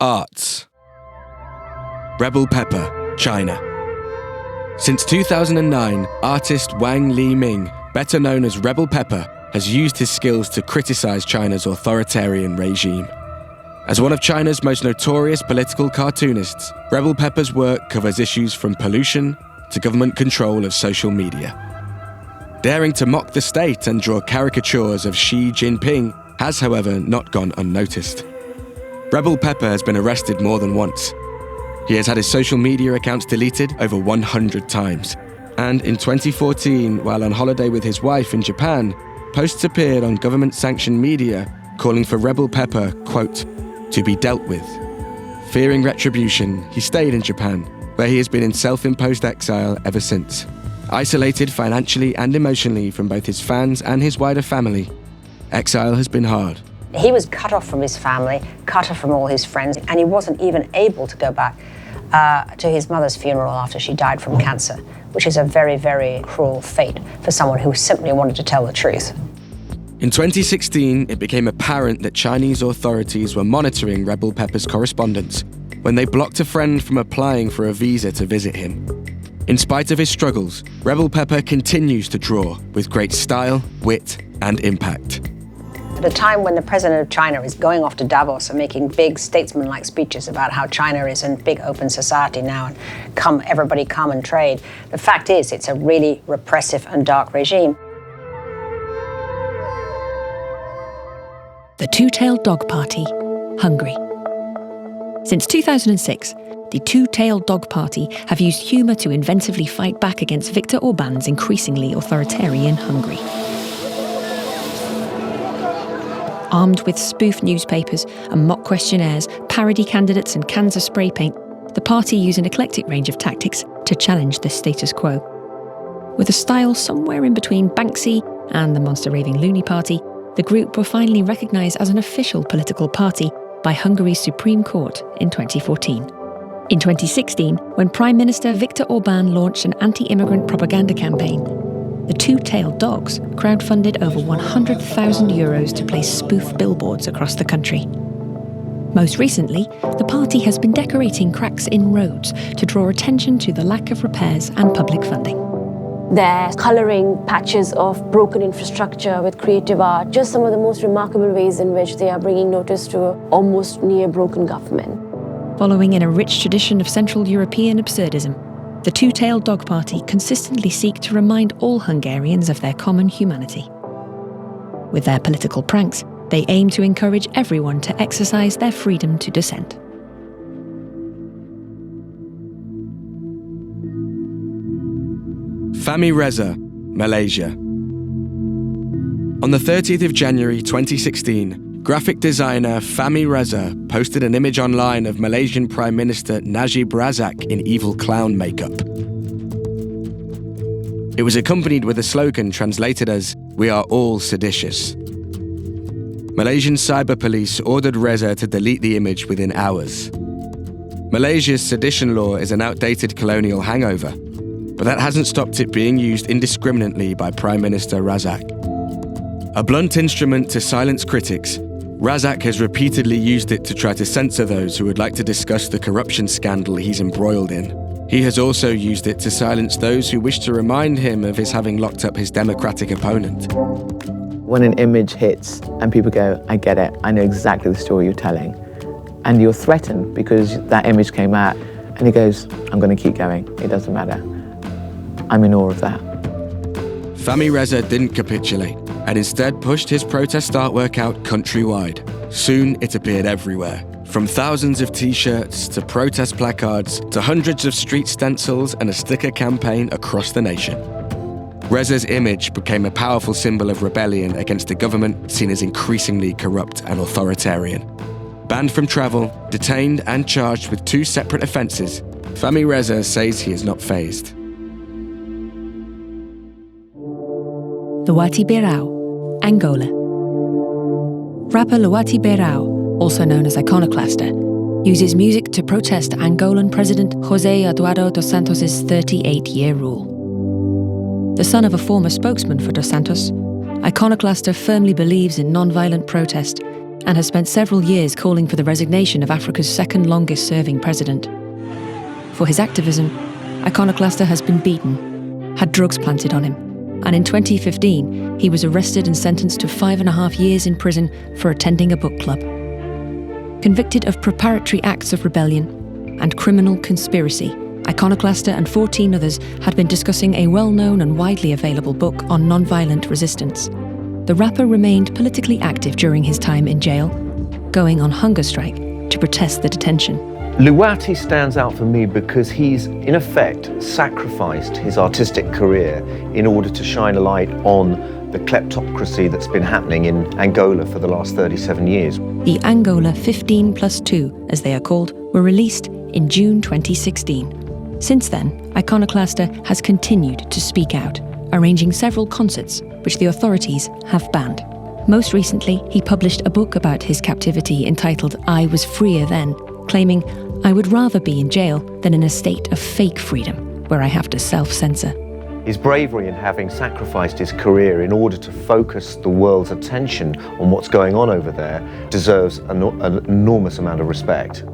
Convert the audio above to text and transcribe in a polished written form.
Arts. Rebel Pepper, China. Since 2009, artist Wang Liming, better known as Rebel Pepper, has used his skills to criticize China's authoritarian regime. As one of China's most notorious political cartoonists, Rebel Pepper's work covers issues from pollution to government control of social media. Daring to mock the state and draw caricatures of Xi Jinping has, however, not gone unnoticed. Rebel Pepper has been arrested more than once. He has had his social media accounts deleted over 100 times. And in 2014, while on holiday with his wife in Japan, posts appeared on government-sanctioned media calling for Rebel Pepper, quote, to be dealt with. Fearing retribution, he stayed in Japan, where he has been in self-imposed exile ever since. Isolated financially and emotionally from both his fans and his wider family, exile has been hard. He was cut off from his family, cut off from all his friends, and he wasn't even able to go back to his mother's funeral after she died from cancer, which is a very, very cruel fate for someone who simply wanted to tell the truth. In 2016, it became apparent that Chinese authorities were monitoring Rebel Pepper's correspondence when they blocked a friend from applying for a visa to visit him. In spite of his struggles, Rebel Pepper continues to draw with great style, wit, and impact. At a time when the president of China is going off to Davos and making big statesman-like speeches about how China is a big open society now and everybody come and trade, the fact is it's a really repressive and dark regime. The Two-Tailed Dog Party, Hungary. Since 2006, the Two-Tailed Dog Party have used humour to inventively fight back against Viktor Orbán's increasingly authoritarian Hungary. Armed with spoof newspapers and mock questionnaires, parody candidates and cans of spray paint, the party use an eclectic range of tactics to challenge the status quo. With a style somewhere in between Banksy and the monster-raving Loony Party, the group were finally recognised as an official political party by Hungary's Supreme Court in 2014. In 2016, when Prime Minister Viktor Orbán launched an anti-immigrant propaganda campaign, the Two-Tailed Dogs crowdfunded over €100,000 to place spoof billboards across the country. Most recently, the party has been decorating cracks in roads to draw attention to the lack of repairs and public funding. They're colouring patches of broken infrastructure with creative art, just some of the most remarkable ways in which they are bringing notice to an almost near-broken government. Following in a rich tradition of Central European absurdism, the Two-Tailed Dog Party consistently seek to remind all Hungarians of their common humanity. With their political pranks, they aim to encourage everyone to exercise their freedom to dissent. Fahmi Reza, Malaysia. On the 30th of January 2016, graphic designer Fahmi Reza posted an image online of Malaysian Prime Minister Najib Razak in evil clown makeup. It was accompanied with a slogan translated as, "We are all seditious." Malaysian cyber police ordered Reza to delete the image within hours. Malaysia's sedition law is an outdated colonial hangover, but that hasn't stopped it being used indiscriminately by Prime Minister Razak. A blunt instrument to silence critics, Razak has repeatedly used it to try to censor those who would like to discuss the corruption scandal he's embroiled in. He has also used it to silence those who wish to remind him of his having locked up his democratic opponent. When an image hits and people go, I get it, I know exactly the story you're telling, and you're threatened because that image came out, and he goes, I'm going to keep going, it doesn't matter. I'm in awe of that. Fahmi Reza didn't capitulate, and instead pushed his protest artwork out countrywide. Soon it appeared everywhere, from thousands of t-shirts to protest placards to hundreds of street stencils and a sticker campaign across the nation. Reza's image became a powerful symbol of rebellion against a government seen as increasingly corrupt and authoritarian. Banned from travel, detained and charged with 2 separate offences, Fahmi Reza says he is not fazed. Luati Beirão, Angola. Rapper Luati Beirão, also known as Iconoclaster, uses music to protest Angolan President José Eduardo dos Santos' 38-year rule. The son of a former spokesman for dos Santos, Iconoclaster firmly believes in non-violent protest, and has spent several years calling for the resignation of Africa's second longest serving president. For his activism, Iconoclaster has been beaten, had drugs planted on him, and in 2015 he was arrested and sentenced to 5.5 years in prison for attending a book club. Convicted of preparatory acts of rebellion and criminal conspiracy, Iconoclaster and 14 others had been discussing a well-known and widely available book on non-violent resistance. The rapper remained politically active during his time in jail, going on hunger strike to protest the detention. Luwati stands out for me because he's, in effect, sacrificed his artistic career in order to shine a light on the kleptocracy that's been happening in Angola for the last 37 years. The Angola 15+2, as they are called, were released in June 2016. Since then, Iconoclaster has continued to speak out, arranging several concerts, which the authorities have banned. Most recently, he published a book about his captivity entitled I Was Freer Then, claiming, I would rather be in jail than in a state of fake freedom, where I have to self-censor. His bravery in having sacrificed his career in order to focus the world's attention on what's going on over there deserves an enormous amount of respect.